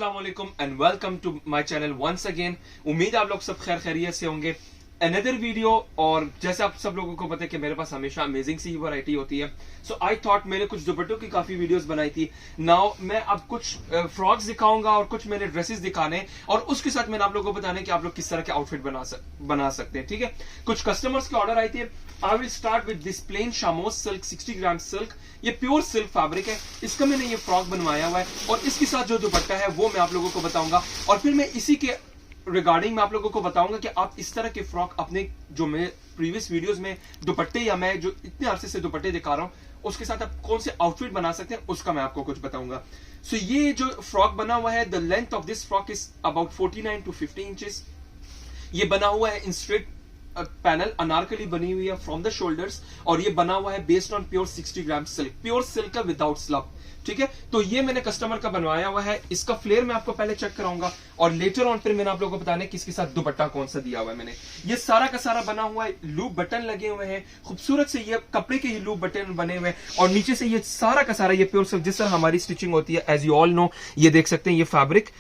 अस्सलाम वालेकुम and welcome to my channel once again. उम्मीद है आप लोग सब खैर खैरियत से होंगे। अनदर वीडियो, और जैसे आप सब लोगों को पता है कि मेरे पास हमेशा अमेजिंग सी वैरायटी होती है, सो आई थॉट मैंने कुछ दुपट्टों की काफी वीडियोस बनाई थी। नाउ मैं अब कुछ फ्रॉक्स दिखाऊंगा और कुछ मैंने ड्रेसेस दिखाने, और उसके साथ मैंने आप लोगों को बताने कि आप लोग किस तरह के आउटफिट बना सकते हैं। ठीक है, कुछ कस्टमर्स के ऑर्डर आए थे। I will start with this plain chamois silk 60 gram silk. ये प्योर सिल्क फैब्रिक है, इसका मैंने ये फ्रॉक बनवाया हुआ है और इसके साथ जो दुपट्टा है वो मैं आप लोगों को बताऊंगा, और फिर मैं इसी के रिगार्डिंग मैं आप लोगों को बताऊंगा कि आप इस तरह के फ्रॉक अपने जो मैं प्रीवियस वीडियोस में दुपट्टे या मैं जो इतने अरसे से दुपट्टे दिखा रहा हूं उसके साथ आप कौन से आउटफिट बना सकते हैं उसका मैं आपको कुछ बताऊंगा। सो ये जो फ्रॉक बना हुआ है, the length of this frock is about 49 to 50 inches. ये बना हुआ है इन स्ट्रेट पैनल, अनारकली बनी हुई है फ्रॉम द शोल्डर्स, और ये बना हुआ है based on pure 60 gram silk, pure silk का विदाउट स्लब। ठीक है, तो ये मैंने कस्टमर का बनवाया हुआ है। इसका फ्लेयर मैं आपको पहले चेक कराऊंगा और लेटर ऑन फिर मैंने आप लोगों को बताने कि इसके साथ दुपट्टा कौन सा दिया हुआ है। मैंने ये सारा का सारा बना हुआ है, लूप बटन लगे हुए हैं खूबसूरत से, ये कपड़े के ही लूप बटन बने हुए हैं, और नीचे से ये सारा का सारा ये प्योर सिल्क जिस तरह हमारी स्टिचिंग होती है, एज यू ऑल नो। ये देख सकते हैं ये फैब्रिक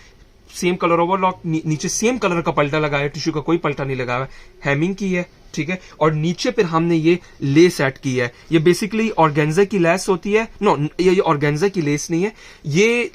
सेम कलर ओवरलॉक, नीचे सेम कलर का पल्टा लगाया, टिश्यू का कोई पल्टा नहीं लगाया, हेमिंग की है। ठीक है, और नीचे फिर हमने ये लेस ऐड की है। ये बेसिकली ऑर्गेन्जा की लेस होती है, नो ये ऑर्गेन्जा की लेस नहीं है, ये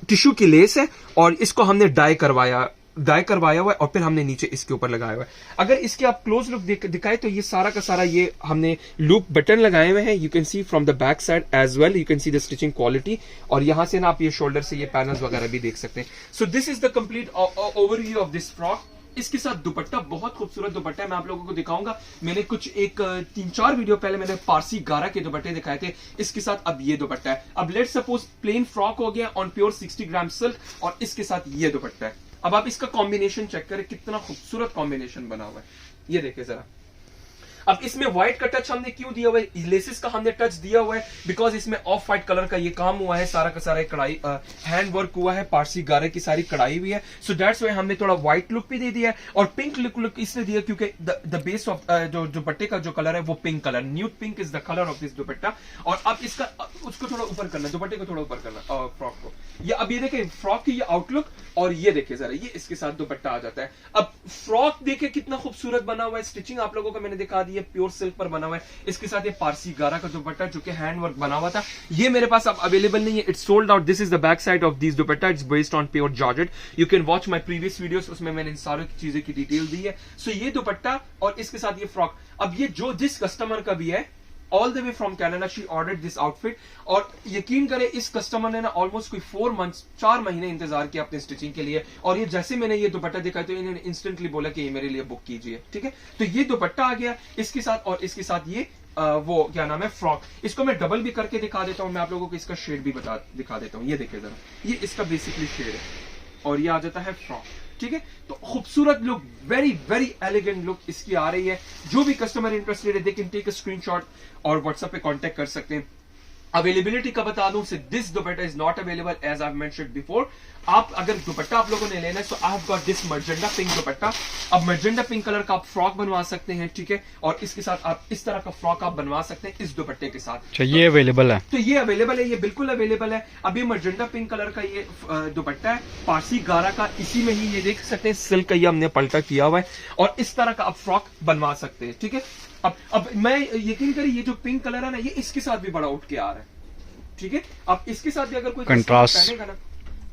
टिश्यू की लेस है, और इसको हमने डाई करवाया हुआ है और फिर हमने नीचे इसके ऊपर लगाया हुआ है। अगर इसके आप क्लोज लुक दिखाए तो ये सारा का सारा ये हमने लूप बटन लगाए हुए हैं। You can see from the back side as well, you can see the stitching quality, और यहां से ना आप ये शोल्डर से ये पैनल्स वगैरह भी देख सकते हैं। So this is the complete overview of this frock. इसके साथ दुपट्टा बहुत खूबसूरत दुपट्टा है, मैं आप लोगों को दिखाऊंगा। मैंने कुछ 3-4 वीडियो पहले मैंने पारसी गारा के दुपट्टे दिखाए थे, इसके साथ अब ये दुपट्टा है। अब लेट्स सपोज प्लेन फ्रॉक हो गया ऑन प्योर 60 ग्राम सिल्क, और इसके साथ ये दुपट्टा है। अब आप इसका कॉम्बिनेशन चेक करें, कितना खूबसूरत कॉम्बिनेशन बना हुआ है, ये देखिए जरा। अब इसमें व्हाइट का टच हमने क्यों दिया हुआ है, लेसेस का हमने टच दिया हुआ है बिकॉज इसमें ऑफ व्हाइट कलर का ये काम हुआ है, सारा का सारा कढ़ाई हैंड वर्क हुआ है, पारसी गारे की सारी कढ़ाई हुई है। सो दैट्स व्हाई हमने थोड़ा व्हाइट लुक भी दे दिया है, और पिंक लुक इसलिए दिया क्योंकि द बेस ऑफ जो दुपट्टे का जो कलर है वो pink colour, nude pink is the colour of this दुपट्टा। और अब इसका उसको थोड़ा ऊपर करना, दुपट्टे को थोड़ा ऊपर करना फ्रॉक को। ये अब ये देखे फ्रॉक की ये आउटलुक, और ये देखे जरा, ये इसके साथ दुपट्टा आ जाता है। अब फ्रॉक देखे कितना खूबसूरत बना हुआ है, स्टिचिंग आप लोगों को मैंने दिखा दी है, प्योर सिल्क पर बना हुआ है। इसके साथ ये पारसी गारा का दुपट्टा जो कि हैंड वर्क बना हुआ था, ये मेरे पास अब अवेलेबल नहीं है, it's sold out. This is the back side of this dupatta, it's based on pure georgette. You can watch my previous videos, उसमें मैंने इन सारी चीजें की डिटेल दी है। सो ये दुपट्टा और इसके साथ ये फ्रॉक। अब ये जो जिस कस्टमर का भी है, all the way from Canada, she ordered this outfit, और यकीन करें इस कस्टमर ने ना ऑलमोस्ट कोई 4 महीने इंतजार किया अपने स्टिचिंग के लिए, और ये जैसे मैंने ये दुपट्टा दिखाया तो इन्होंने इंस्टेंटली बोला कि ये मेरे लिए बुक कीजिए। ठीक है, तो ये दुपट्टा आ गया इसके साथ, और इसके साथ ये वो क्या नाम है फ्रॉक। इसको मैं डबल भी करके दिखा देता हूं, मैं आप लोगों को इसका शेड भी दिखा देता हूं। ये देखिए जरा, ये इसका बेसिकली शेड है, और ये आ जाता है फ्रॉक। ठीक है, तो खूबसूरत look, very very elegant look इसकी आ रही है। जो भी कस्टमर इंटरेस्टेड है they can take a screenshot और व्हाट्सएप पे कांटेक्ट कर सकते हैं। अवेलेबिलिटी का बता दूं, this dupatta is not available as I mentioned before. आप अगर दुपट्टा आप लोगों ने लेना है तो I have got this magenta pink dupatta. अब मर्जेंडा पिंक कलर का आप फ्रॉक बनवा सकते हैं। ठीक है, और इसके साथ आप इस तरह का फ्रॉक आप बनवा सकते हैं इस दुपट्टे के साथ। ये अवेलेबल है, तो ये अवेलेबल है, ये बिल्कुल अवेलेबल है। अभी मर्जेंडा पिंक कलर का ये दुपट्टा है पारसी गारा का, इसी में ही ये देख सकते हैं सिल्क का ये हमने पल्टा किया हुआ है, और इस तरह का आप फ्रॉक बनवा सकते हैं। ठीक है, अब मैं यकीन करिए ये जो पिंक कलर है ना, ये इसके साथ भी बड़ा उठ के आ रहा है। ठीक है, अब इसके साथ भी अगर कोई कंट्रास्ट पहनेगा ना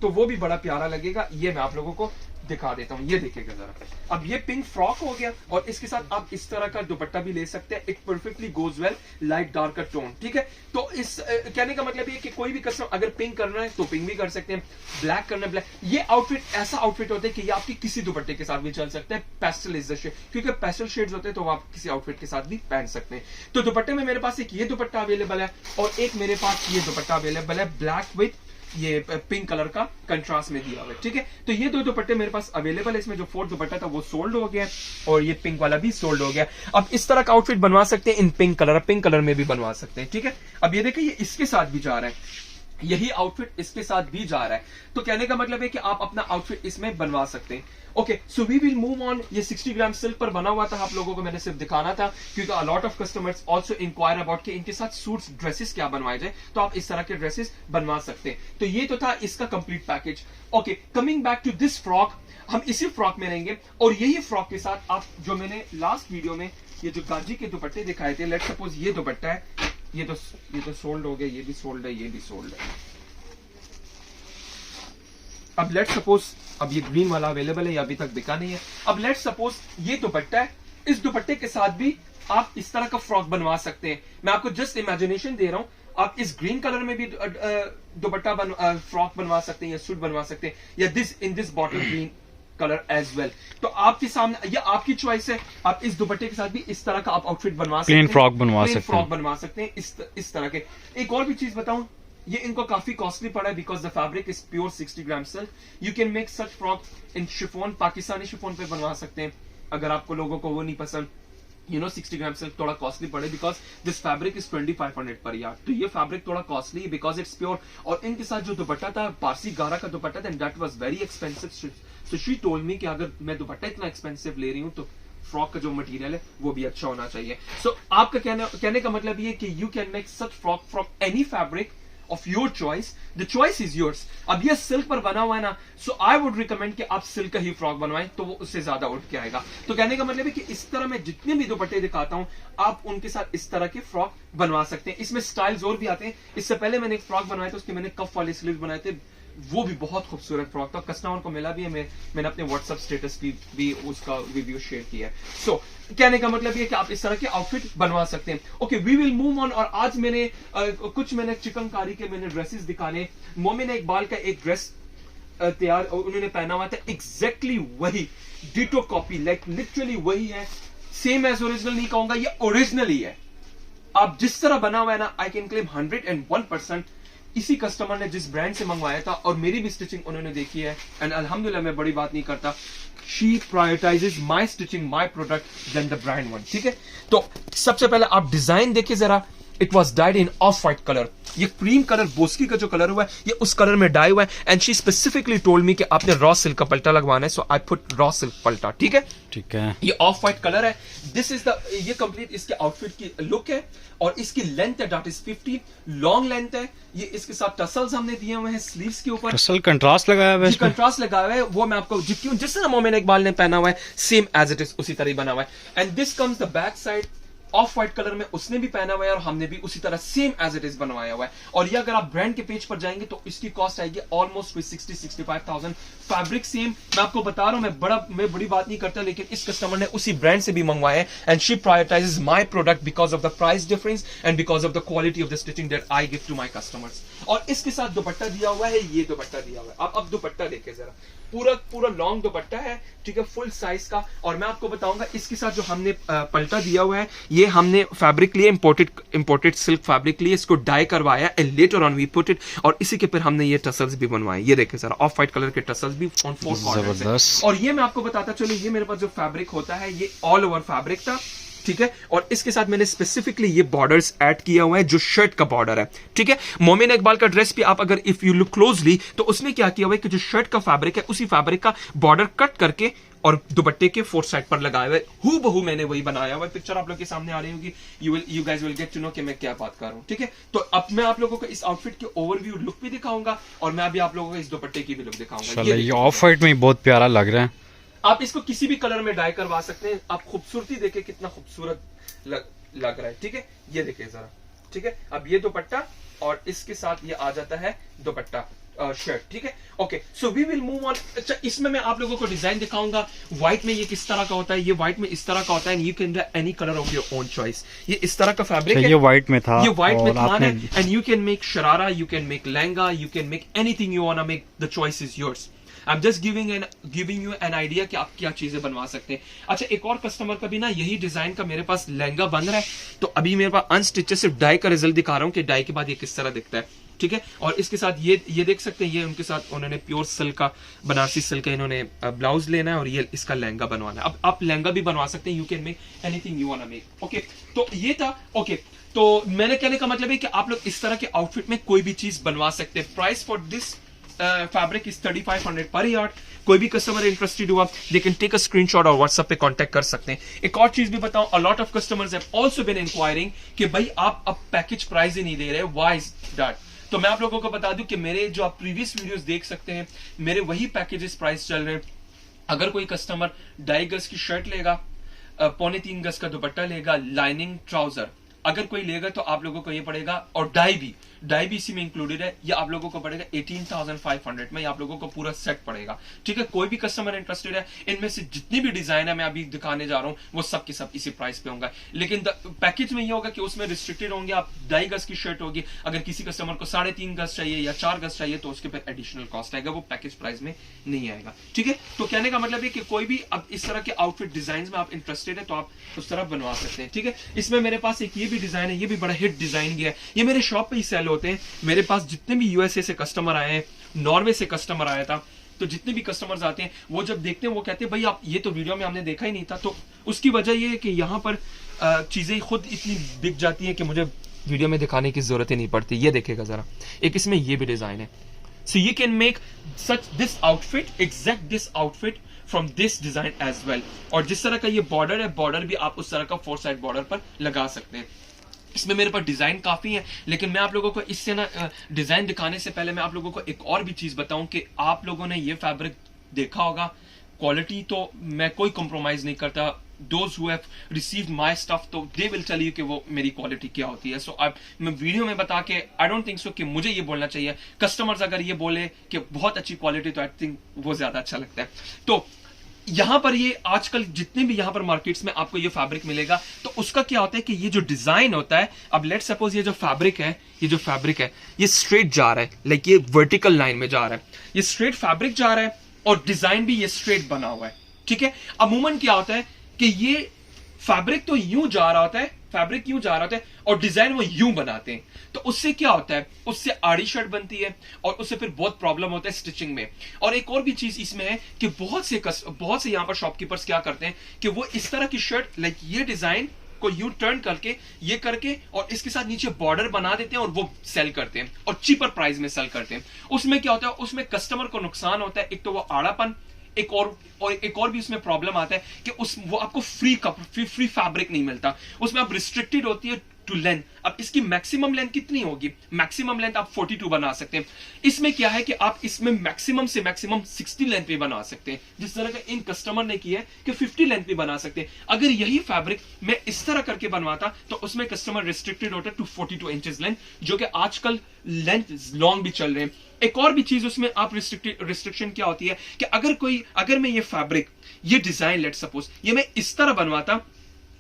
तो वो भी बड़ा प्यारा लगेगा। ये मैं आप लोगों को दिखा देता हूं, ये देखिएगा जरा। अब ये पिंक फ्रॉक हो गया, और इसके साथ आप इस तरह का दुपट्टा भी ले सकते हैं। It perfectly goes well light darker tone. ठीक है, तो इस कहने का मतलब ये कि कोई भी कस्टमर अगर पिंक करना है तो पिंक भी कर सकते हैं, ब्लैक करना है ब्लैक। ये आउटफिट ऐसा आउटफिट होता है कि ये आपकी किसी दुपट्टे के साथ भी चल सकता है। पेस्टल इज द शेड, क्योंकि पेस्टल शेड्स होते हैं तो आप किसी आउटफिट के साथ भी पहन सकते हैं। तो दुपट्टे में मेरे पास एक ये दुपट्टा अवेलेबल है, और एक मेरे पास ये दुपट्टा अवेलेबल है ब्लैक विथ ये पिंक कलर का कंट्रास्ट में दिया हुआ है। ठीक है, तो ये 2 दुपट्टे मेरे पास अवेलेबल है। इसमें जो 4th दुपट्टा था वो सोल्ड हो गया, और ये पिंक वाला भी सोल्ड हो गया। अब इस तरह का आउटफिट बनवा सकते हैं इन पिंक कलर में भी बनवा सकते हैं। ठीक है, अब ये देखिए ये इसके साथ भी जा रहा है, यही आउटफिट इसके साथ भी जा रहा है, तो कहने का मतलब है कि आप अपना आउटफिट इसमें बनवा सकते हैं। Okay, so we will move on. ये 60 ग्राम सिल्क पर बना हुआ था, आप लोगों को मैंने सिर्फ दिखाना था क्योंकि a lot of customers also enquire about कि इनके साथ सूट्स ड्रेसेस क्या बनवाए जाए, तो आप इस तरह के ड्रेसेस बनवा सकते हैं। तो ये तो था इसका complete package. Okay, coming back to this frock, हम इसी फ्रॉक में रहेंगे और यही फ्रॉक के साथ आप जो मैंने लास्ट वीडियो में ये जो गाजी के दुपट्टे दिखाए थे, लेट्स सपोज ये दुपट्टा है, ये तो सोल्ड हो गया, ये भी सोल्ड है, ये भी सोल्ड है। अब लेट्स सपोज अब ये ग्रीन वाला अवेलेबल है, ये अभी तक बिका नहीं है। अब लेट्स सपोज ये दुपट्टा है, इस दुपट्टे के साथ भी आप इस तरह का फ्रॉक बनवा सकते हैं। मैं आपको जस्ट इमेजिनेशन दे रहा हूं, आप इस ग्रीन कलर में भी दुपट्टा फ्रॉक बनवा सकते हैं या सूट बनवा सकते हैं, या this bottle green colour as well. तो आपके सामने ये आपकी चॉइस है, आप इस दुपट्टे के साथ भी इस तरह का आप आउटफिट बनवा सकते हैं, फ्रॉक बनवा सकते हैं इस तरह के। एक और भी चीज बताऊं, ये इनको काफी कॉस्टली पड़ा है because the fabric is pure 60 gram silk. You can make such frock in chiffon, Pakistani chiffon पे बनवा सकते हैं। अगर आपको लोगों को वो नहीं पसंद, 60 ग्राम सिल्क थोड़ा कॉस्टली पड़े बिकॉज दिस फैब्रिक इज 2500 पर यार्ड, तो ये फैब्रिक थोड़ा कॉस्टली बिकॉज इट्स प्योर। और इनके साथ जो दुपट्टा था, पारसी गारा का दुपट्टा था, that was very expensive. So she told me कि अगर मैं दुपट्टा इतना एक्सपेंसिव ले रही हूँ तो फ्रॉक का जो मटेरियल है वो भी अच्छा होना चाहिए। सो आपका कहने का मतलब ये कि you can make such frock from any fabric of your choice, the choice is yours। अब ये सिल्क पर बना हुआ है ना, so I would recommend कि आप सिल्क का ही फ्रॉक बनवाएं, तो वो उससे ज्यादा उठ के आएगा। तो कहने का मतलब है कि इस तरह मैं जितने भी दुपट्टे दिखाता हूं, आप उनके साथ इस तरह के फ्रॉक बनवा सकते हैं। इसमें स्टाइल्स और भी आते हैं। इससे पहले मैंने एक फ्रॉक बनाया था, उसके मैंने कफ वाले स्लीव्स बनाए थे, वो भी बहुत खूबसूरत फ्रॉक था, कस्टमर को मिला भी है, मैंने अपने व्हाट्सएप स्टेटस भी उसका रिव्यू शेयर किया है। सो कहने का मतलब ये कि आप इस तरह के आउटफिट बनवा सकते हैं। Okay, we will move on. और आज मैंने मैंने चिकनकारी के मैंने ड्रेसेस दिखाने। मोमिन इकबाल का एक ड्रेस तैयार उन्होंने पहना हुआ था, एग्जैक्टली वही डिटो कॉपी, लाइक लिटरली वही है, सेम एज ओरिजिनल नहीं कहूंगा, ये ओरिजिनल ही है। आप जिस तरह बना हुआ है ना, आई कैन क्लेम 101% इसी कस्टमर ने जिस ब्रांड से मंगवाया था, और मेरी भी स्टिचिंग उन्होंने देखी है, एंड अल्हम्दुलिल्लाह मैं बड़ी बात नहीं करता, she prioritizes my stitching my product then the brand one. ठीक है, तो सबसे पहले आप डिजाइन देखिए जरा, it was dyed in off white colour. ये क्रीम कलर बोस्की का जो कलर हुआ है, ये उस कलर में डाई हुआ है, and she specifically told me कि आपने रॉ सिल्क का पल्टा लगवाना है, सो आई पुट रॉ सिल्क पल्टा। ठीक है, ठीक है, ये ऑफ व्हाइट कलर है। दिस इज द ये कंप्लीट इसके आउटफिट की लुक है, और इसकी लेंथ है दैट इज 50 लॉन्ग लेंथ है। ये इसके साथ टसल्स हमने दिए हुए हैं स्लीव्स के ऊपर, टसल कंट्रास्ट लगाया हुआ है, कंट्रास्ट लगाया हुआ है, वो मैं आपको जिस तरह मोमिन इकबाल ने पहना हुआ है सेम एज इट इज उसी तरह बना हुआ है। And this comes the back side, of white colour में उसने भी पहना हुआ है और हमने भी उसी तरह सेम एज इट इज बनवाया हुआ है। और ये अगर आप ब्रांड के पेज पर जाएंगे तो इसकी कॉस्ट आएगी ऑलमोस्ट 60-65,000। फैब्रिक सेम, मैं आपको बता रहा हूं, मैं बड़ी बात नहीं करता, लेकिन इस कस्टमर ने उसी ब्रांड से भी मंगवाया है, and she prioritizes my product because of the price difference and because of the quality of the stitching that I give to my customers. और इसके साथ दुपट्टा दिया हुआ है, ये दुपट्टा दिया हुआ है। आप अब दुपट्टा देखिए जरा, पूरा लॉन्ग दुपट्टा है, ठीक है, फुल साइज का। और मैं आपको बताऊंगा इसके साथ जो हमने पल्टा दिया हुआ है, ये हमने फैब्रिक लिए इंपोर्टेड सिल्क फैब्रिक लिए, इसको डाई करवाया and later on we put it, और इसी के फिर हमने ये टसल्स भी बनवाए। ये देखें सर, ऑफ व्हाइट कलर के टसल्स भी ऑन 4 कॉर्नर्स। और ये मैं आपको बताता चलूं, ये मेरे पास जो फैब्रिक होता है ये ऑल ओवर फैब्रिक था, ठीक है, और इसके साथ मैंने स्पेसिफिकली ये बॉर्डर्स ऐड किया हुआ है जो शर्ट का बॉर्डर है। ठीक है, मोमिन इकबाल का ड्रेस भी आप अगर इफ यू लुक क्लोजली तो उसमें क्या किया हुआ है कि जो शर्ट का फैब्रिक है उसी फैब्रिक का बॉर्डर कट करके और दुपट्टे के 4 साइड पर लगाए हुए, हूबहू मैंने वही बनाया हुआ है। पिक्चर आप लोग के सामने आ रही होगी, you guys will get to know कि मैं क्या बात कर रहा हूं। ठीक है, तो अब मैं आप लोगों को इस आउटफिट के ओवरव्यू लुक भी दिखाऊंगा, और मैं अभी आप लोगों को इस दुपट्टे की भी लुक दिखाऊंगा। ये ऑफ व्हाइट में बहुत प्यारा लग रहा है। आप इसको किसी भी कलर में डाई करवा सकते हैं। आप खूबसूरती देखें कितना खूबसूरत लग रहा है। ठीक है, ये देखिए जरा। ठीक है, अब ये दुपट्टा और इसके साथ ये आ जाता है दुपट्टा शर्ट। ठीक है, okay, so we will move on. अच्छा, इसमें मैं आप लोगों को डिजाइन दिखाऊंगा। व्हाइट में ये किस तरह का होता है, ये व्हाइट में इस तरह का होता है, and you can any colour of your own choice. ये इस तरह का फैब्रिक है, ये व्हाइट में था, ये व्हाइट में था, and you can make sharara, you can make lehenga, you can make anything you want make, the choice is yours. I am just giving you an idea कि आप क्या चीजें बनवा सकते हैं। अच्छा, एक और कस्टमर का भी ना यही डिजाइन का मेरे पास लहंगा बन रहा है, तो अभी मेरे पास अनस्टिच सिर्फ डाई का रिजल्ट दिखा रहा हूँ कि डाई के बाद ये किस तरह दिखता है। ठीक है। और इसके साथ ये देख सकते हैं, ये उनके साथ उन्होंने प्योर सिल्क का, बनारसी सिल्क का इन्होंने ब्लाउज लेना है और ये इसका लहंगा बनवाना है। अब आप लहंगा भी बनवा सकते हैं, you can make anything you want to make. Okay, तो ये था। ओके, तो मैंने कहने का मतलब है कि आप लोग इस तरह के आउटफिट में कोई भी चीज बनवा सकते हैं। Price for this fabric is 3500 पर यार्ड। कोई भी कस्टमर इंटरेस्टेड हुआ, they can take a screenshot और व्हाट्सएप पे कांटेक्ट कर सकते हैं। एक और चीज भी बताऊं, a lot of customers have also been enquiring कि भाई आप अब पैकेज प्राइस ही नहीं दे रहे, व्हाई इज दैट? तो मैं आप लोगों को बता दूं कि मेरे जो आप प्रीवियस वीडियोस देख सकते हैं, मेरे वही पैकेजेस प्राइस चल रहे हैं। अगर कोई कस्टमर 2.5 गज की शर्ट लेगा, 3.25 गज का दुपट्टा लेगा, लाइनिंग ट्राउजर अगर कोई लेगा तो आप लोगों को ये पड़ेगा, और डाई भी इसी में इंक्लूडेड है, ये आप लोगों को पड़ेगा 18,500 में, आप लोगों को पूरा सेट पड़ेगा। ठीक है, कोई भी कस्टमर इंटरेस्टेड है, इनमें से जितनी भी डिजाइन है मैं अभी दिखाने जा रहा हूं वो सब के सब इसी प्राइस पे होंगे। लेकिन पैकेज में ये होगा कि उसमें रिस्ट्रिक्टेड होंगे, आप 2.5 गज की शर्ट होगी, अगर किसी कस्टमर को 3.5 गज चाहिए या 4 गज चाहिए तो उसके पर एडिशनल कॉस्ट आएगा, वो पैकेज प्राइस में नहीं आएगा। ठीक है, तो कहने का मतलब है कि कोई भी अब इस तरह के आउटफिट डिजाइन में आप इंटरेस्टेड है तो आप उस तरह बनवा सकते हैं। ठीक है, इसमें मेरे पास एक ये भी डिजाइन है, ये भी बड़ा हिट डिजाइन है, ये मेरे शॉप पे ही सेल होते हैं। मेरे पास जितने भी यूएसए से कस्टमर आए हैं, नॉर्वे से कस्टमर आया था, तो जितने भी कस्टमर्स आते हैं वो जब देखते हैं वो कहते हैं भाई आप ये तो वीडियो में हमने देखा ही नहीं था। तो उसकी वजह ये है कि यहाँ पर चीजें खुद इतनी दिख जाती हैं कि मुझे वीडियो में दिखाने की जरूरत ही नहीं पड़ती। ये देखेगा जरा, एक इसमें ये भी डिजाइन है। So you can make such this outfit, exact this outfit from this design as well. और जिस तरह का ये बॉर्डर है, बॉर्डर भी आप उस तरह का 4 साइड बॉर्डर पर लगा सकते हैं। इसमें मेरे पास डिजाइन काफी है, लेकिन मैं आप लोगों को इससे ना डिजाइन दिखाने से पहले मैं आप लोगों को एक और भी चीज बताऊं कि आप लोगों ने ये फैब्रिक देखा होगा, क्वालिटी तो मैं कोई कॉम्प्रोमाइज नहीं करता। Those who have received my stuff, तो they will tell you कि वो मेरी क्वालिटी क्या होती है। So मैं वीडियो में बता के I don't think so कि मुझे ये बोलना चाहिए। कस्टमर्स अगर ये बोले कि बहुत अच्छी क्वालिटी तो I think वो ज्यादा अच्छा लगता है। तो यहां पर ये आजकल जितने भी यहां पर मार्केट्स में आपको ये फैब्रिक मिलेगा, तो उसका क्या होता है कि ये जो डिजाइन होता है, अब लेट्स सपोज ये जो फैब्रिक है ये स्ट्रेट जा रहा है, लाइक ये वर्टिकल लाइन में जा रहा है, ये स्ट्रेट फैब्रिक जा रहा है और डिजाइन भी ये स्ट्रेट बना हुआ है। ठीक है, अमूमन क्या होता है कि ये फैब्रिक तो यूं जा रहा होता है, और डिजाइन वो यूं बनाते हैं, तो उससे क्या होता है, उससे आड़ी शर्ट बनती है और उससे फिर बहुत प्रॉब्लम होता है स्टिचिंग में। और एक और भी चीज इसमें है कि बहुत से यहाँ पर शॉपकीपर्स क्या करते हैं कि वो इस तरह की शर्ट, लाइक ये डिजाइन को यू टर्न करके ये करके और इसके साथ नीचे बॉर्डर बना देते हैं और वो सेल करते हैं और चीपर प्राइस में सेल करते हैं। उसमें क्या होता है, उसमें कस्टमर को नुकसान होता है, एक तो वो आड़ापन, एक और भी उसमें प्रॉब्लम आता है कि वो आपको फ्री फैब्रिक नहीं मिलता, उसमें आप रिस्ट्रिक्टेड होती है टू लेंथ। अब इसकी मैक्सिमम लेंथ कितनी होगी, मैक्सिमम लेंथ आप 42 बना सकते हैं। इसमें क्या है कि आप इसमें मैक्सिमम से मैक्सिमम 60 लेंथ भी बना सकते हैं, जिस तरह का इन कस्टमर ने किया है कि 50 लेंथ भी बना सकते हैं। अगर यही फैब्रिक मैं इस तरह करके बनवाता तो उसमें कस्टमर रिस्ट्रिक्टेड होता टू 42 इंचेस लेंथ, जो कि आजकल लेंथ लॉन्ग भी चल रहे हैं। एक और भी चीज उसमें आप रिस्ट्रिक्शन क्या होती है कि अगर मैं ये फैब्रिक, ये डिजाइन लेट सपोज ये मैं इस तरह बनवाता,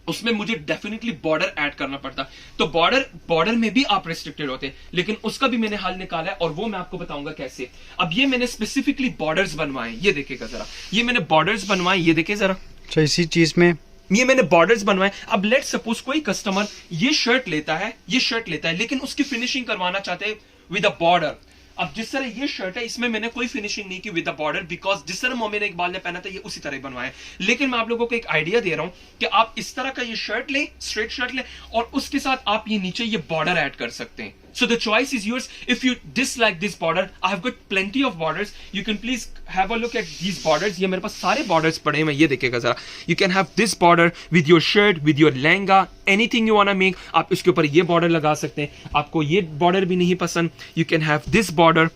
उसमें मुझे डेफिनेटली बॉर्डर ऐड करना पड़ता, तो बॉर्डर में भी आप रिस्ट्रिक्टेड होते हैं। लेकिन उसका भी मैंने हल निकाला है और वो मैं आपको बताऊंगा कैसे। अब ये मैंने स्पेसिफिकली बॉर्डर्स बनवाए, ये देखिएगा जरा, ये मैंने बॉर्डर्स बनवाए, ये देखिए जरा। अच्छा, इसी चीज में ये मैंने बॉर्डर्स बनवाए। अब लेट सपोज कोई कस्टमर ये शर्ट लेता है, लेकिन उसकी फिनिशिंग करवाना चाहते हैं विद अ बॉर्डर। अब जिस तरह ये शर्ट है, इसमें मैंने कोई फिनिशिंग नहीं की विद द बॉर्डर, बिकॉज जिस तरह मोमिन इकबाल ने पहना था ये उसी तरह बनवाया। लेकिन मैं आप लोगों को एक आइडिया दे रहा हूं कि आप इस तरह का ये शर्ट लें, स्ट्रेट शर्ट लें, और उसके साथ आप ये नीचे ये बॉर्डर ऐड कर सकते हैं। So the choice is yours. If you dislike this border, I have got plenty of borders. You can please have a look at these borders. ये मेरे पास सारे borders पड़े हैं, ये देखिएगा जरा। You can have this border with your shirt, with your lehenga, anything you wanna make. आप इसके ऊपर ये border लगा सकते हैं। आपको ये border भी नहीं पसंद, you can have this border.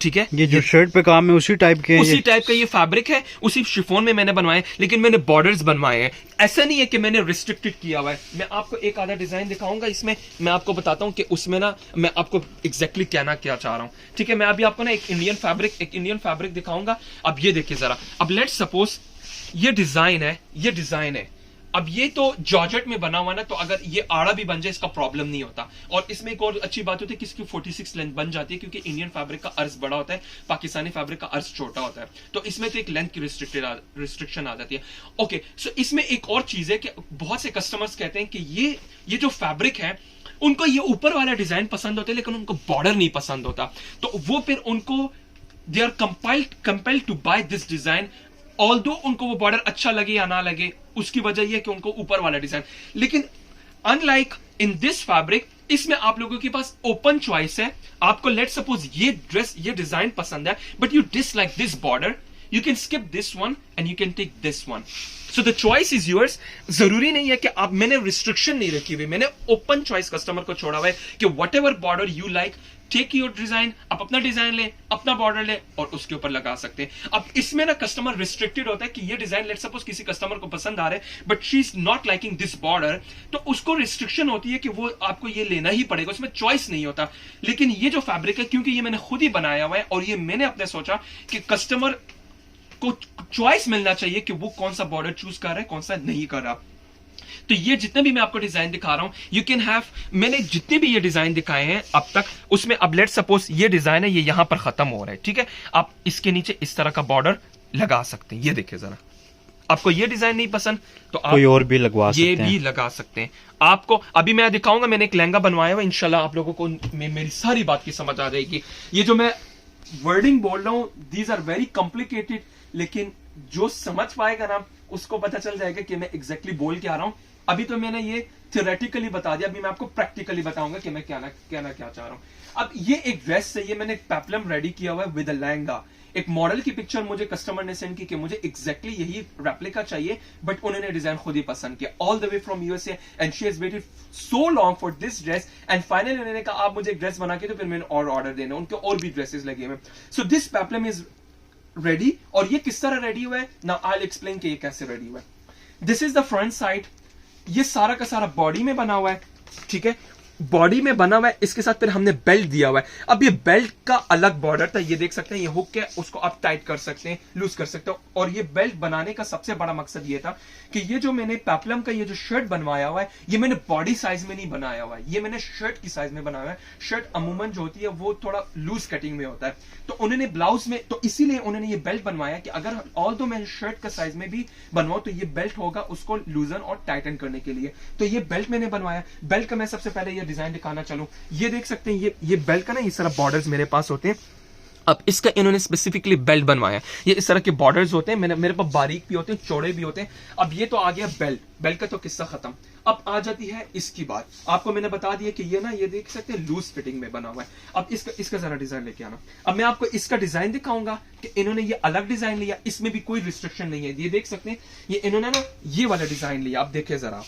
ठीक है, ये जो शर्ट पे काम है उसी टाइप के, उसी टाइप का ये फैब्रिक है, उसी शिफॉन में मैंने बनवाए, लेकिन मैंने बॉर्डर्स बनवाए हैं। ऐसा नहीं है कि मैंने रिस्ट्रिक्टेड किया हुआ है। मैं आपको एक आधा डिजाइन दिखाऊंगा, इसमें मैं आपको बताता हूं कि उसमें ना मैं आपको एग्जैक्टली कहना क्या चाह रहा हूं। ठीक है, मैं अभी आपको ना एक इंडियन फैब्रिक दिखाऊंगा। अब ये देखिए जरा, अब लेट्स सपोज ये डिजाइन है। अब ये तो जॉर्जेट में बना हुआ ना, तो अगर ये आड़ा भी बन जाए इसका प्रॉब्लम नहीं होता। और इसमें एक और अच्छी बात होती है कि इसकी 46 लेंथ बन जाती है, क्योंकि इंडियन फैब्रिक का अर्ज बड़ा होता है, पाकिस्तानी फैब्रिक का अर्ज छोटा होता है, तो इसमें तो एक लेंथ की रिस्ट्रिक्शन आ जाती है। ओके, सो इसमें एक और चीज है कि बहुत से कस्टमर्स कहते हैं कि ये जो फैब्रिक है उनको ये ऊपर वाला डिजाइन पसंद होता है लेकिन उनको बॉर्डर नहीं पसंद होता, तो वो फिर उनको they are compelled to buy this design, although उनको वो बॉर्डर अच्छा लगे या ना लगे, उसकी वजह यह कि उनको ऊपर वाला डिजाइन। लेकिन अनलाइक इन दिस फैब्रिक, इसमें आप लोगों के पास ओपन चॉइस है। आपको लेट सपोज ये ड्रेस, ये डिजाइन पसंद है but you dislike this border, you can skip this one and you can take this one. So the choice is yours. जरूरी नहीं है कि आप, मैंने रिस्ट्रिक्शन नहीं रखी हुई, मैंने ओपन चॉइस कस्टमर को छोड़ा हुआ है कि whatever border you like, take your design, आप अपना डिजाइन ले, अपना बॉर्डर ले और उसके ऊपर लगा सकते हैं। अब इसमें ना कस्टमर रिस्ट्रिक्टेड होता है कि ये डिजाइन लेट सपोज किसी कस्टमर को पसंद आ रहा है but she is not liking this border, तो उसको रिस्ट्रिक्शन होती है कि वो आपको ये लेना ही पड़ेगा, उसमें चॉइस नहीं होता। लेकिन ये जो फैब्रिक है, क्योंकि ये मैंने खुद ही बनाया हुआ है और ये मैंने अपने सोचा कि कस्टमर को चॉइस मिलना चाहिए कि वो कौन सा बॉर्डर चूज कर रहा है, कौन सा नहीं कर रहा। तो ये जितने भी मैं आपको डिजाइन दिखा रहा हूं, यू कैन हैव, मैंने जितने भी ये डिजाइन दिखाए हैं अब तक, उसमें अब लेट सपोज ये डिजाइन है, ये यहां पर खत्म हो रहा है, ठीक है, आप इसके नीचे इस तरह का बॉर्डर लगा सकते हैं। ये देखिए जरा, आपको ये डिजाइन नहीं पसंद तो आप कोई और भी लगवा सकते हैं, ये भी लगा सकते हैं। आपको अभी मैं दिखाऊंगा, मैंने एक लहंगा बनवाया हुआ, इंशाल्लाह आप लोगों को मेरी सारी बात की समझ आ जाएगी। ये जो मैं वर्डिंग बोल रहा हूं, दीज आर वेरी कॉम्प्लिकेटेड, लेकिन जो समझ पाएगा ना उसको पता चल जाएगा कि मैं एग्जैक्टली बोल क्या रहा हूं। अभी तो मैंने ये थियोरेटिकली बता दिया, अभी मैं आपको प्रैक्टिकली बताऊंगा कि मैं क्या चाह रहा हूं। अब ये एक ड्रेस है, ये मैंने एक पेप्लम रेडी किया हुआ है विद अ लहंगा। एक मॉडल की पिक्चर मुझे कस्टमर ने सेंड की कि मुझे एग्जैक्टली यही रेप्लिका चाहिए, बट उन्होंने डिजाइन खुद ही पसंद किया, all the way from USA, and she has waited so long for this dress, and finally उन्होंने कहा आप मुझे एक ड्रेस बना के, तो फिर मैंने और ऑर्डर देना, उनके और भी ड्रेसेस लगे हुए। So this peplum is ready. और ये किस तरह रेडी हुआ है ना, आई विल एक्सप्लेन कि ये कैसे रेडी हुआ है। This is the front side, ये सारा का सारा बॉडी में बना हुआ है, ठीक है, बॉडी में बना हुआ है। इसके साथ फिर हमने बेल्ट दिया हुआ है। अब ये बेल्ट का अलग बॉर्डर था, ये देख सकते हैं, ये हुक है, उसको आप टाइट कर सकते हैं, लूज कर सकते हो। और ये बेल्ट बनाने का सबसे बड़ा मकसद ये था कि ये जो मैंने पेप्लम का ये जो शर्ट बनवाया हुआ है, ये मैंने बॉडी साइज में नहीं बनाया हुआ है, ये मैंने शर्ट की साइज में बनाया हुआ है। शर्ट अमूमन जो होती है वो थोड़ा लूज कटिंग में होता है, तो उन्होंने ब्लाउज में, तो इसीलिए उन्होंने ये बेल्ट बनवाया कि अगर ऑल तो मैं शर्ट का साइज में भी बनवाऊं तो ये बेल्ट होगा उसको लूजन और टाइटन करने के लिए। तो ये बेल्ट मैंने बनवाया। बेल्ट का मैं सबसे पहले ये डिजाइन दिखाना चालूं, ये देख सकते हैं, ये बेल्ट का ना इस तरह बॉर्डर्स मेरे पास होते हैं। अब इसका इन्होंने स्पेसिफिकली बेल्ट बनवाया, ये इस तरह के बॉर्डर्स होते हैं, मेरे पास बारीक भी होते हैं, चौड़े भी होते हैं। अब ये तो आ गया बेल्ट का तो किस्सा खत्म। अब आ जाती है इसकी बात। आपको मैंने बता दिया कि ये ना, ये देख सकते हैं लूज फिटिंग में बना हुआ है। अब इसका जरा डिजाइन लेके आना। अब मैं आपको इसका डिजाइन दिखाऊंगा कि इन्होंने ये अलग डिजाइन लिया, इसमें भी कोई रिस्ट्रिक्शन नहीं है। ये देख सकते हैं, ये इन्होंने ना ये वाला डिजाइन लिया। आप देखिए जरा,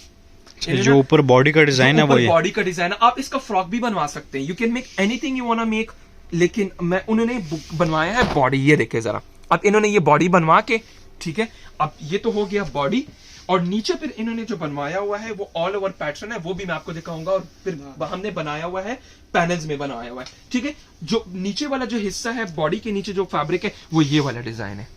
जो ऊपर बॉडी का डिजाइन है वो ये बॉडी का डिजाइन है। आप इसका फ्रॉक भी बनवा सकते हैं, you can make anything you want to make, लेकिन मैं उन्होंने बनवाया है बॉडी। ये देखे जरा, अब इन्होंने ये बॉडी बनवा के, ठीक है, अब ये तो हो गया बॉडी, और नीचे फिर इन्होंने जो बनवाया हुआ है वो ऑल ओवर पैटर्न है, वो भी मैं आपको दिखाऊंगा। और फिर हमने बनाया हुआ है पैनल्स में बनाया हुआ है, ठीक है। जो नीचे वाला जो हिस्सा है, बॉडी के नीचे जो फैब्रिक है, वो ये वाला डिजाइन है।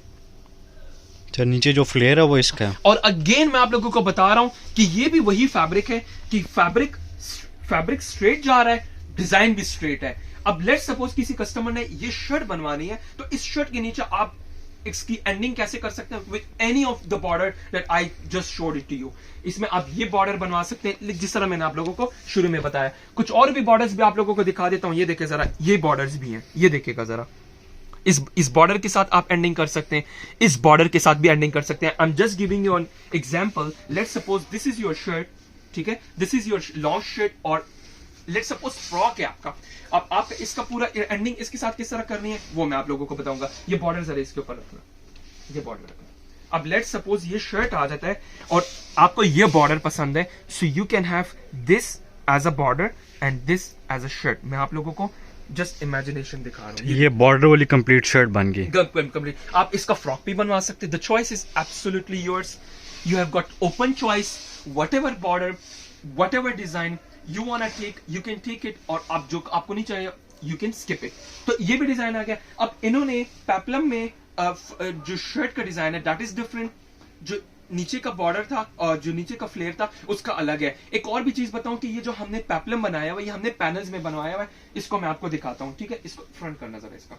नीचे जो फ्लेयर है वो इसका है। और अगेन मैं आप लोगों को बता रहा हूं कि ये भी वही फैब्रिक है कि फैब्रिक स्ट्रेट जा रहा है, डिजाइन भी स्ट्रेट है। अब लेट्स सपोज किसी कस्टमर ने ये शर्ट बनवानी है, तो इस शर्ट के नीचे आप इसकी एंडिंग कैसे कर सकते हैं, with any of the border that I just showed it to you. इसमें आप ये बॉर्डर बनवा सकते हैं जिस तरह मैंने आप लोगों को शुरू में बताया। कुछ और भी बॉर्डर्स भी आप लोगों को दिखा देता हूं। ये देखिए जरा, ये बॉर्डर्स भी हैं, ये देखिएगा जरा, इस बॉर्डर के साथ आप एंडिंग कर सकते हैं, इस बॉर्डर के साथ भी एंडिंग कर सकते हैं। I am just giving you an example. Let's suppose this is your shirt, ठीक है, this is your long shirt, और लेट्स सपोज फ्रॉक है आपका। अब आप इसका पूरा एंडिंग इसके साथ किस तरह करनी है वो मैं आप लोगों को बताऊंगा। ये बॉर्डर जरा इसके ऊपर रखना, ये बॉर्डर रखना। अब लेट्स सपोज ये शर्ट आ जाता है और आपको ये बॉर्डर पसंद है, so you can have this as a border and this as a shirt. मैं आप लोगों को जस्ट इमेजिनेशन दिखा रहा हूं। ये बॉर्डर वाली कंप्लीट शर्ट बन गई, कंप्लीट। आप इसका फ्रॉक भी बनवा सकते हैं। The choice is absolutely yours. You have got open choice, whatever border, whatever design you want to take, you can take it, और आप जो आपको नहीं चाहिए यू कैन स्किप इट। तो ये भी डिजाइन आ गया। अब इन्होंने पेप्लम में जो शर्ट का डिजाइन है दैट इज डिफरेंट, जो नीचे का बॉर्डर था और जो नीचे का फ्लेयर था उसका अलग है। एक और भी चीज बताऊं कि ये जो हमने पेप्लम बनाया हुआ है, ये हमने पैनल्स में बनवाया हुआ है। इसको मैं आपको दिखाता हूं, ठीक है। इसको फ्रंट करना जरा इसका।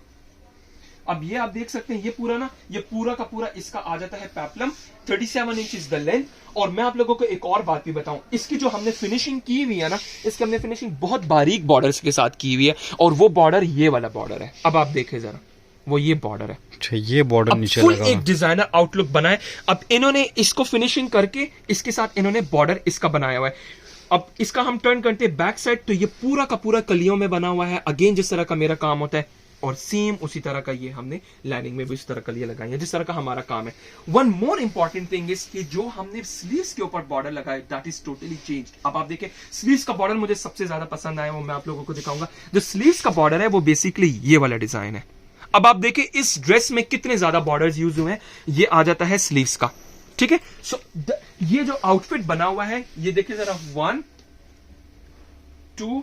अब ये आप देख सकते हैं, ये पूरा ना, ये पूरा का पूरा इसका आ जाता है peplum, 37 inch is the length. और मैं आप लोगों को एक और बात भी बताऊं, इसकी जो हमने फिनिशिंग की हुई है ना, इसकी हमने फिनिशिंग बहुत बारीक बॉर्डर्स के साथ की हुई है, और वो बॉर्डर ये वाला बॉर्डर है। अब आप देखें जरा, वो ये बॉर्डर है। अच्छा, ये बॉर्डर नीचे फुल लगा एक डिजाइनर आउटलुक बनाए। अब इन्होंने इसको फिनिशिंग करके इसके साथ इन्होंने बॉर्डर इसका बनाया हुआ है। अब इसका हम टर्न करते हैं बैक साइड, तो ये पूरा का पूरा कलियों में बना हुआ है। अगेन जिस तरह का मेरा काम होता है, और सेम उसी तरह का ये हमने लाइनिंग में भी इस तरह कलियां लगाई है, जिस तरह का हमारा काम है। One more important thing is कि जो हमने स्लीव्स के ऊपर बॉर्डर लगाया, दैट इज टोटली चेंज्ड। अब आप देखें, स्लीव्स का बॉर्डर मुझे सबसे ज्यादा पसंद आया, वो मैं आप लोगों को दिखाऊंगा। जो स्लीव्स का बॉर्डर है वो बेसिकली ये वाला डिजाइन है। अब आप देखें इस ड्रेस में कितने ज्यादा बॉर्डर्स यूज हुए हैं, ये आ जाता है स्लीव्स का, ठीक है। सो ये जो आउटफिट बना हुआ है, ये देखिए जरा, 1 2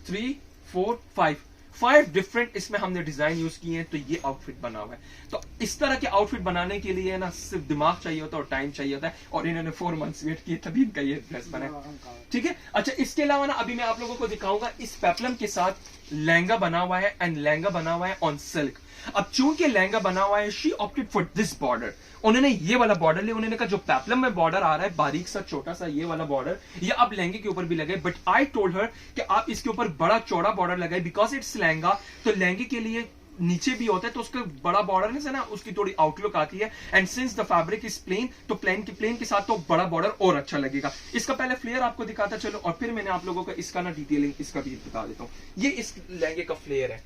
3 4 5 डिफरेंट इसमें हमने डिजाइन यूज किए हैं, तो ये आउटफिट बना हुआ है। तो इस तरह के आउटफिट बनाने के लिए ना सिर्फ दिमाग चाहिए होता है और टाइम चाहिए होता है, और इन्होंने 4 मंथ्स वेट किए तभी इनका ये ड्रेस बना है, ठीक है। अच्छा, इसके अलावा ना अभी मैं आप लोगों को दिखाऊंगा, इस पेप्लम के साथ लहंगा बना हुआ है, एंड लहंगा बना हुआ है ऑन सिल्क। अब चूंकि लहंगा बना हुआ है, she opted for this border. उन्होंने ये वाला बॉर्डर लिया, उन्होंने कहा जो पेप्लम में बॉर्डर आ रहा है बारीक सा छोटा सा, ये वाला बॉर्डर ये आप लहंगे के ऊपर भी लगे। बट आई टोल्ड हर कि आप इसके ऊपर बड़ा चौड़ा बॉर्डर लगाए, बिकॉज इट्स लहंगा, तो लहंगे के लिए नीचे भी होता है, तो उसका बड़ा बॉर्डर से ना उसकी थोड़ी आउटलुक आती है। And since the fabric is plain, तो प्लेन के साथ तो बड़ा बॉर्डर और अच्छा लगेगा। इसका पहले फ्लेयर आपको दिखाता चलो, और फिर मैंने आप लोगों को इसका ना डिटेलिंग इसका भी बता देता हूं। ये इस लहंगे का फ्लेयर है,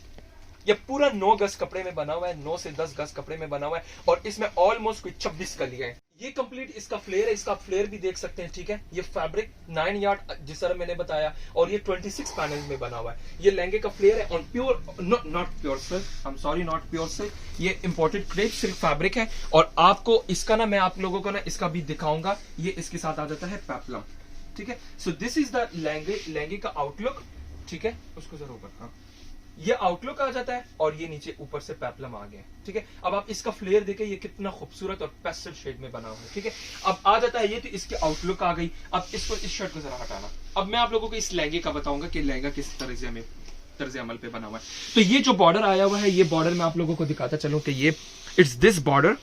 ये पूरा 9 गज कपड़े में बना हुआ है, 9 से 10 गज कपड़े में बना हुआ है, और इसमें ऑलमोस्ट कोई 26 कलियां हैं। ये कंप्लीट इसका फ्लेयर है, इसका फ्लेयर भी देख सकते हैं, ठीक है। ये फैब्रिक 9 यार्ड जिस तरह मैंने बताया, और ये 26 पैनल में बना हुआ है। ये लहंगे का फ्लेयर है on pure, not pure silk, I am sorry, not pure silk, ये इंपोर्टेड क्रेप सिल्क फैब्रिक है। और आपको इसका ना मैं आप लोगों को ना इसका भी दिखाऊंगा, ये इसके साथ आ जाता है पेप्लम, ठीक है। सो दिस इज द लहंगे का आउटलुक, ठीक है। उसको जरा ऊपर, हाँ, ये आउटलुक आ जाता है, और ये नीचे ऊपर से पेप्लम आ गया, ठीक है। अब आप इसका फ्लेयर देखें, ये कितना खूबसूरत और पेस्टल शेड में बना हुआ है, ठीक है। अब आ जाता है ये, तो इसकी आउटलुक आ गई। अब इसको, इस शर्ट को जरा हटाना। अब मैं आप लोगों को इस लहंगे का बताऊंगा कि लहंगा किस तरह से हमें तर्ज अमल पे बना हुआ है। तो ये जो बॉर्डर आया हुआ है, ये बॉर्डर मैं आप लोगों को दिखाता चलूं कि ये इट्स दिस बॉर्डर,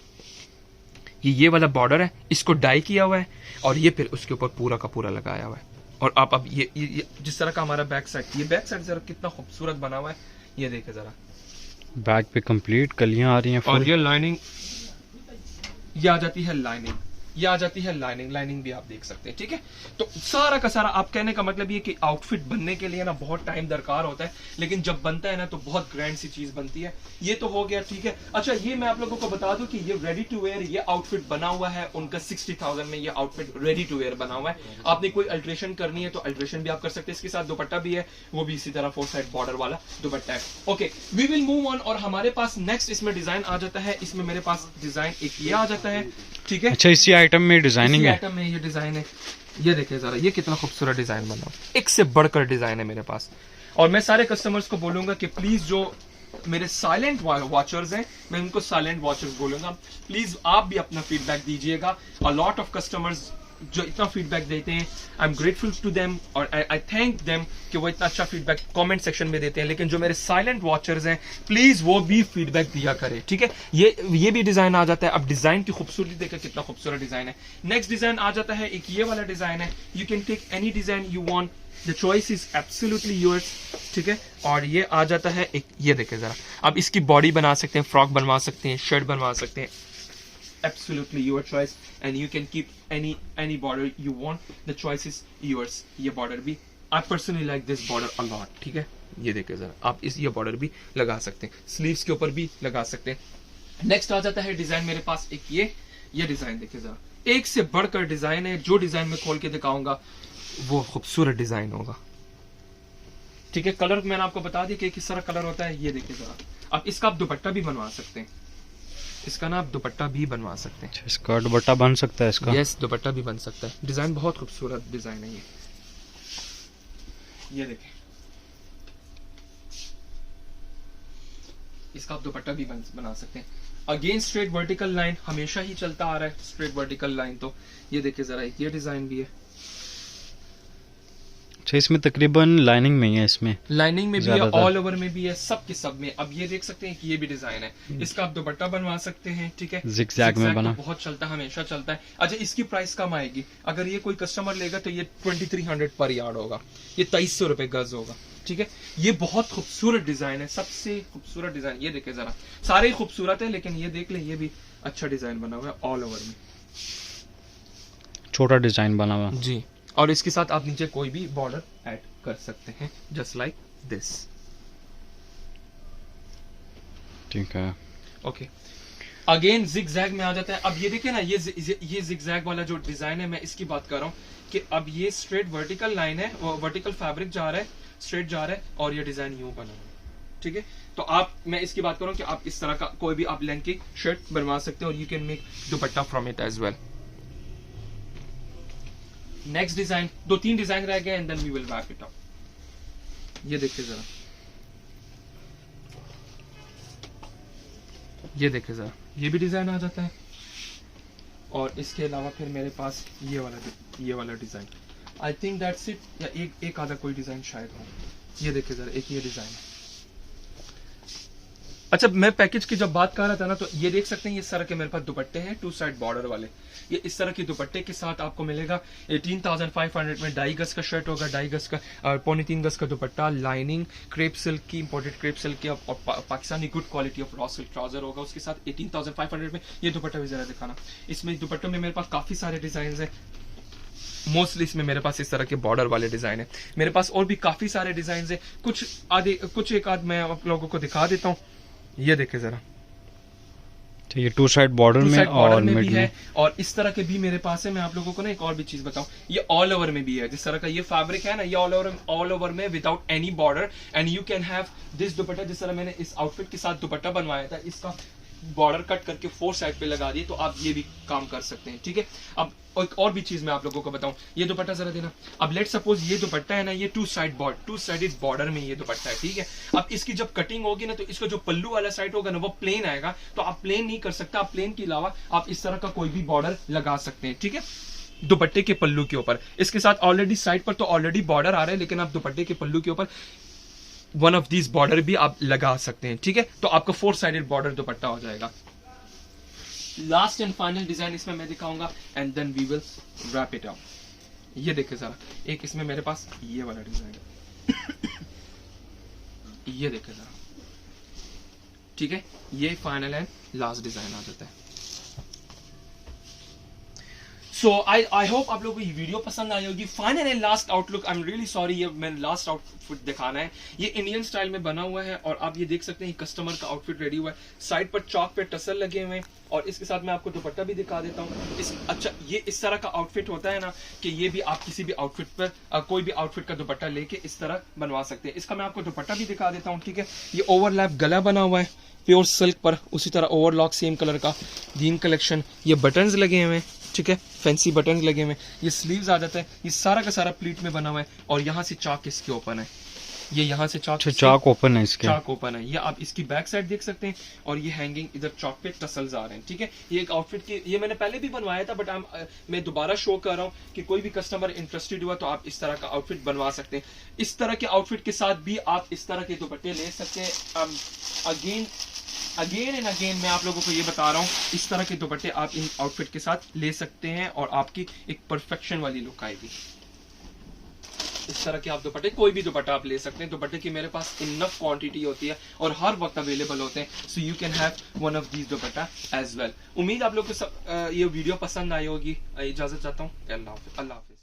ये वाला बॉर्डर है, इसको डाई किया हुआ है, और ये फिर उसके ऊपर पूरा का पूरा लगाया हुआ है। और आप अब ये जिस तरह का हमारा बैक साइड, ये बैक साइड जरा कितना खूबसूरत बना हुआ है, ये देखे जरा, बैक पे कंप्लीट कलियां आ रही हैं, और ये लाइनिंग, ये आ जाती है लाइनिंग, ये आ जाती है लाइनिंग भी आप देख सकते हैं, ठीक है। तो सारा का सारा, आप कहने का मतलब ये कि आउटफिट बनने के लिए ना बहुत टाइम दरकार होता है, लेकिन जब बनता है ना तो बहुत ग्रैंड सी चीज बनती है। ये तो हो गया, ठीक है। अच्छा, ये मैं आप लोगों को बता दूं कि ये रेडी टू वेयर ये आउटफिट बना हुआ है उनका 60,000 में, ये आउटफिट रेडी टू वेयर बना हुआ है। आपने कोई अल्ट्रेशन करनी है तो अल्ट्रेशन भी आप कर सकते हैं। इसके साथ दुपट्टा भी है, वो भी इसी तरह 4 साइड बॉर्डर वाला दुपट्टा है। Okay, we will move on, और हमारे पास नेक्स्ट इसमें डिजाइन आ जाता है। इसमें मेरे पास डिजाइन एक ये आ जाता है, ठीक है। अच्छा, इसी आइटम में डिजाइनिंग है, आइटम में ये डिजाइन है, ये देखिए जरा, ये कितना खूबसूरत डिजाइन बना हुआ, एक से बढ़कर डिजाइन है मेरे पास। और मैं सारे कस्टमर्स को बोलूंगा कि प्लीज, जो मेरे साइलेंट वॉचर्स हैं, मैं उनको साइलेंट वॉचर्स बोलूंगा, प्लीज आप भी अपना फीडबैक दीजिएगा। अ लॉट ऑफ कस्टमर्स जो इतना फीडबैक देते हैं, I am grateful to them, और आई थैंक देम कि वो इतना अच्छा फीडबैक कमेंट सेक्शन में देते हैं। लेकिन जो मेरे साइलेंट वॉचर्स हैं, प्लीज वो भी फीडबैक दिया करें, ठीक है। ये भी डिजाइन आ जाता है। अब डिजाइन की खूबसूरती देखिए, कितना खूबसूरत डिजाइन है। नेक्स्ट डिजाइन आ जाता है, एक ये वाला डिजाइन है। You can take any design you want, the choice is absolutely yours, ठीक है। और ये आ जाता है एक, ये देखे जरा, अब इसकी बॉडी बना सकते हैं, फ्रॉक बनवा सकते हैं, शर्ट बनवा सकते हैं, absolutely your choice, and you can keep any border you want, the choice is yours। ये border भी, I personally like this border a lot, ठीक है। ये देखिए जरा, आप ये border भी लगा सकते हैं, स्लीव्स के ऊपर भी लगा सकते हैं। नेक्स्ट आ जाता है डिजाइन मेरे पास एक ये डिजाइन देखिए जरा, एक से बढ़कर डिजाइन है। जो डिजाइन में खोल के दिखाऊंगा वो खूबसूरत डिजाइन होगा, ठीक है। कलर मैंने आपको बता दिया कि किस तरह कलर होता है, ये देखिए जरा। आप इसका आप दुपट्टा भी बनवा सकते हैं, इसका ना आप दुपट्टा भी बनवा सकते हैं। इसका दुपट्टा बन सकता है इसका, यस, दुपट्टा भी बन सकता है। डिजाइन बहुत खूबसूरत डिजाइन है ये देखें, इसका आप दुपट्टा भी बना सकते हैं। अगेन स्ट्रेट वर्टिकल लाइन हमेशा ही चलता आ रहा है, स्ट्रेट वर्टिकल लाइन। तो ये देखिए जरा, ये डिजाइन भी है। अच्छा, इसमें तकरीबन लाइनिंग में ही है, इसमें लाइनिंग में भी है, ज्यादातर। ऑल ओवर में भी है, सब के सब में। अब ये देख सकते हैं कि ये भी डिजाइन है, इसका आप दुपट्टा बनवा सकते हैं, ठीक है। Zigzag में बना। तो बहुत चलता है, हमेशा चलता है। अच्छा, इसकी प्राइस कम आएगी, अगर ये कोई कस्टमर लेगा तो ये 2300 पर यार्ड होगा, ये 2300 रुपए गज होगा, ठीक है। ये बहुत खूबसूरत डिजाइन है, सबसे खूबसूरत डिजाइन। ये देखे जरा, सारे ही खूबसूरत है, लेकिन ये देख ले, ये भी अच्छा डिजाइन बना हुआ है ऑल ओवर में, छोटा डिजाइन बना हुआ। जी। और इसके साथ आप नीचे कोई भी बॉर्डर ऐड कर सकते हैं, जस्ट लाइक दिस, ठीक है। ओके। अगेन जिगजैग में आ जाता है। अब ये देखिए ना, ये जिगजैग वाला जो डिजाइन है, मैं इसकी बात कर रहा हूँ कि अब ये स्ट्रेट वर्टिकल लाइन है, वर्टिकल फैब्रिक जा रहा है, स्ट्रेट जा रहा है, और ये डिजाइन यूं बना हुआ है, ठीक है। तो आप, मैं इसकी बात कर रहा हूँ कि आप इस तरह का कोई भी आप लेंथ की शर्ट बनवा सकते हैं, और you can make dupatta from it as well. Next design, 2-3 design रह गए, and then we will wrap it up. ये देखिए जरा, ये देखिए जरा, ये भी डिजाइन आ जाता है। और इसके अलावा फिर मेरे पास ये वाला design, I think that's it, या एक आधा कोई डिजाइन शायद हो। ये देखिए जरा, एक ये डिजाइन है। अच्छा, मैं पैकेज की जब बात कर रहा था ना, तो ये देख सकते हैं, ये इस तरह के मेरे पास दुपट्टे हैं, 2 साइड बॉर्डर वाले। ये इस तरह के दुपट्टे के साथ आपको मिलेगा 18,500 में। 2.5 गज का शर्ट होगा, 2.5 गज का और 3.25 गज का दुपट्टा, लाइनिंग क्रेप सिल्क की, इंपोर्टेड क्रेप सिल्क की, और Pakistani good quality of raw silk trouser होगा उसके साथ 18,500 में। ये दुपट्टा भी जरा दिखाना। इसमें दुपट्टों में मेरे पास काफी सारे डिजाइन है, मोस्टली इसमें मेरे पास इस तरह के बॉर्डर वाले डिजाइन है। मेरे पास और भी काफी सारे डिजाइन है, कुछ एक आध मैं आप लोगों को दिखा देता हूँ। ये देखे जरा, तो ये 2 साइड बॉर्डर में और में मिड भी में है, और इस तरह के भी मेरे पास है। मैं आप लोगों को ना एक और भी चीज बताऊं, ये ऑल ओवर में भी है। जिस तरह का ये फैब्रिक है ना, ये ऑल ओवर में without any border, and you can have this दुपट्टा। जिस तरह मैंने इस आउटफिट के साथ दुपट्टा बनवाया था, इसका बॉर्डर कट करके 4 साइड पे लगा दिए, तो आप ये भी काम कर सकते हैं, ठीक है। अब एक और भी चीज मैं आप लोगों को बताऊं, ये दुपट्टा जरा देना। अब लेट सपोज ये दुपट्टा है ना, ये 2 साइड बॉर्डर में ये दुपट्टा है, ठीक है। अब इसकी जब कटिंग होगी ना, तो इसका जो पल्लू वाला साइड होगा ना, वो प्लेन आएगा। तो आप प्लेन नहीं कर सकते, आप प्लेन के अलावा आप इस तरह का कोई भी बॉर्डर लगा सकते हैं, ठीक है, दुपट्टे के पल्लू के ऊपर। इसके साथ ऑलरेडी साइड पर तो ऑलरेडी बॉर्डर आ रहा है, लेकिन आप दुपट्टे के पल्लू के ऊपर वन ऑफ दीज बॉर्डर भी आप लगा सकते हैं, ठीक है। तो आपका 4 साइडेड बॉर्डर दुपट्टा हो जाएगा। लास्ट एंड फाइनल डिजाइन इसमें मैं दिखाऊंगा, and then we will wrap it up. ये देखिए जरा, एक इसमें मेरे पास ये वाला डिजाइन है, ये देखिए जरा, ठीक है। ये फाइनल एंड लास्ट डिजाइन आ जाता है। सो आई होप आप लोगों को ये वीडियो पसंद आई होगी। Final and last outlook, I am really sorry, ये मैंने लास्ट आउटफिट दिखाना है। ये इंडियन स्टाइल में बना हुआ है, और आप ये देख सकते हैं कस्टमर का आउटफिट रेडी हुआ है। साइड पर चौक पे टसल लगे हुए हैं, और इसके साथ मैं आपको दुपट्टा भी दिखा देता हूँ। अच्छा, ये इस तरह का आउटफिट होता है ना, कि ये भी आप किसी भी आउटफिट पर कोई भी आउटफिट का दुपट्टा लेके इस तरह बनवा सकते हैं। इसका मैं आपको दुपट्टा भी दिखा देता हूँ, ठीक है। ये ओवरलैप गला बना हुआ है प्योर सिल्क पर, उसी तरह ओवरलॉक सेम कलर का, दीन कलेक्शन। ये बटन्स लगे हुए हैं, ठीक है, फैंसी बटन लगे हुए हैं। ये स्लीव्स आ जाता है, ये सारा का सारा प्लीट में बना हुआ है, और यहाँ से चाक इसके ओपन है, ये यहाँ से चाक ओपन है, इसके चाक ओपन है। ये आप इसकी बैक साइड देख सकते हैं, और ये हैंगिंग इधर चौक पे टसल्स आ रहे हैं, ठीक है। ये एक आउटफिट की, ये मैंने पहले भी बनवाया था, बट मैं दोबारा शो कर रहा हूँ कि कोई भी कस्टमर इंटरेस्टेड हुआ तो आप इस तरह का आउटफिट बनवा सकते हैं। इस तरह के आउटफिट के साथ भी आप इस तरह के दुपट्टे ले सकते हैं। अगेन एंड अगेन मैं आप लोगों को ये बता रहा हूँ, इस तरह के दुपट्टे आप इन आउटफिट के साथ ले सकते हैं, और आपकी एक परफेक्शन वाली लुक आएगी। इस तरह के आप दुपट्टे, कोई भी दुपट्टा आप ले सकते हैं। दुपट्टे की मेरे पास इनफ क्वांटिटी होती है, और हर वक्त अवेलेबल होते हैं, so you can have one of these dupatta as well. उम्मीद आप लोग को ये वीडियो पसंद आई होगी। इजाजत चाहता हूँ, अल्लाह हाफिज।